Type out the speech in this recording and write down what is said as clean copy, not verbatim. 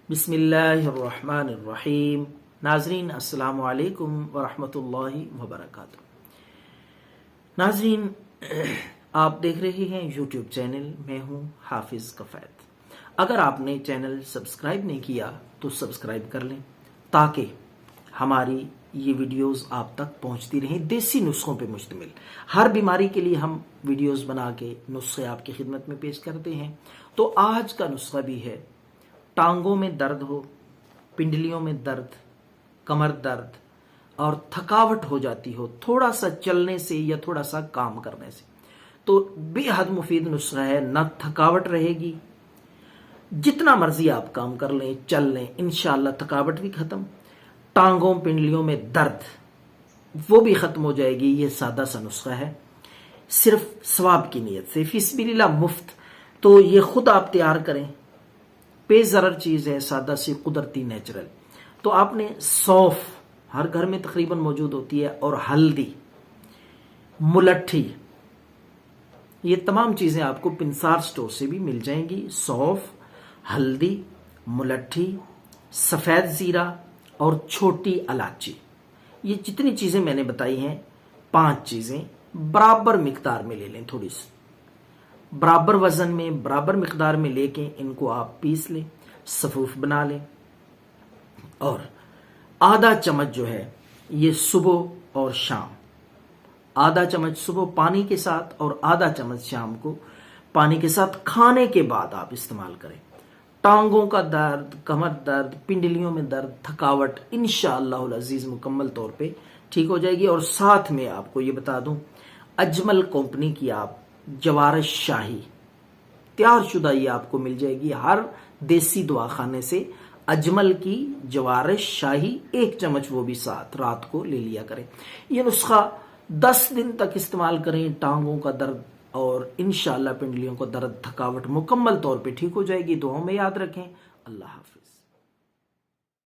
बिस्मिल्लाहिर्रहमानिर्रहीम। नाजरीन अस्सलामु अलैकुम वरहमतुल्लाहि वबरकातुह। नाजरीन, आप देख रहे हैं यूट्यूब चैनल, मैं हूं हाफिज कफैत। अगर आपने चैनल सब्सक्राइब नहीं किया तो सब्सक्राइब कर लें ताकि हमारी ये वीडियोस आप तक पहुंचती रहें। देसी नुस्खों पे मुश्तमिल हर बीमारी के लिए हम वीडियोस बना के नुस्खे आपकी खिदमत में पेश करते हैं। तो आज का नुस्खा भी है, टांगों में दर्द हो, पिंडलियों में दर्द, कमर दर्द और थकावट हो जाती हो थोड़ा सा चलने से या थोड़ा सा काम करने से, तो बेहद मुफीद नुस्खा है। न थकावट रहेगी, जितना मर्जी आप काम कर लें, चल लें, इंशाअल्लाह थकावट भी खत्म, टांगों पिंडलियों में दर्द वो भी खत्म हो जाएगी। ये सादा सा नुस्खा है, सिर्फ सवाब की नीयत से, फिस्बिलिल्लाह, मुफ्त। तो ये खुद आप तैयार करें, बेज़रर चीज़ है, सादा सी, कुदरती, नेचुरल। तो आपने सौंफ हर घर में तकरीबन मौजूद होती है, और हल्दी, मुलट्ठी, ये तमाम चीज़ें आपको पिंसार स्टोर से भी मिल जाएंगी। सौंफ, हल्दी, मुलट्ठी, सफ़ेद ज़ीरा और छोटी इलायची, ये जितनी चीज़ें मैंने बताई हैं, 5 चीज़ें बराबर मिकदार में ले लें, थोड़ी सी बराबर वजन में, बराबर मिकदार में लेके इनको आप पीस लें, सफूफ बना लें। और आधा चम्मच जो है ये सुबह और शाम, आधा चम्मच सुबह पानी के साथ और आधा चम्मच शाम को पानी के साथ खाने के बाद आप इस्तेमाल करें। टांगों का दर्द, कमर दर्द, पिंडलियों में दर्द, थकावट इंशाअल्लाह अज़ीज़ मुकम्मल तौर पे ठीक हो जाएगी। और साथ में आपको ये बता दूं, अजमल कंपनी की आप जवारश शाही तैयार शुदा ये आपको मिल जाएगी। हर देसी दवाखाने से अजमल की जवारश शाही 1 चम्मच, वो भी साथ रात को ले लिया करें। ये नुस्खा 10 दिन तक इस्तेमाल करें, टांगों का दर्द और इंशाअल्लाह पिंडलियों का दर्द, थकावट मुकम्मल तौर पे ठीक हो जाएगी। दुआओं में याद रखें। अल्लाह हाफिज।